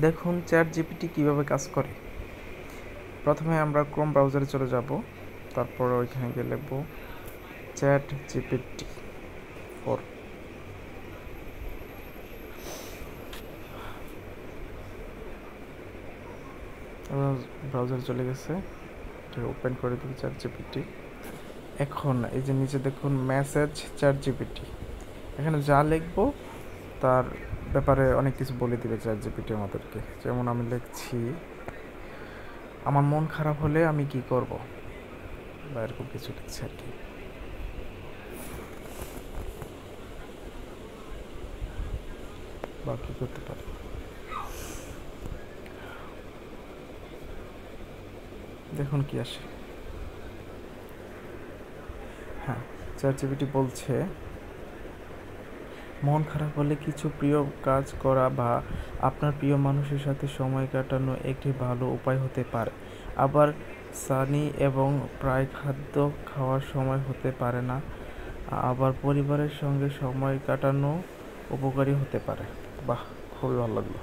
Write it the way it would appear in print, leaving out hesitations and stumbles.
দেখুন chat GPT কীভাবে কাজ করে। প্রথমে আমরা ক্রোম ব্রাউজারে চলে যাব, তারপর ওইখানে গিয়ে লিখব চ্যাট জিপিটি 4। ব্রাউজারে চলে গেছে, ওপেন করে দেবো চ্যাট জিপিটি। এখন এই যে নিচে দেখুন মেসেজ চ্যাট জিপিটি, এখানে যা লিখবো তার ব্যাপারে অনেক কিছু বলে দিবে চ্যাট জিপিটি আমাদেরকে। যেমন আমি লিখছি আমার মন খারাপ হলে আমি কি করব, বা এরকম কিছু লিখছি আর কি। বা কি করতে পারি, দেখুন কি আসে। হ্যাঁ, চ্যাট জিপিটি বলছে মন খারাপ হলে কিছু প্রিয় কাজ করা বা আপনার প্রিয় মানুষের সাথে সময় কাটানো একটি ভালো উপায় হতে পারে। আবার সানি এবং প্রায় খাদ্য খাওয়ার সময় হতে পারে না। আবার পরিবারের সঙ্গে সময় কাটানো উপকারী হতে পারে। বাহ, খুবই ভালো লাগলো।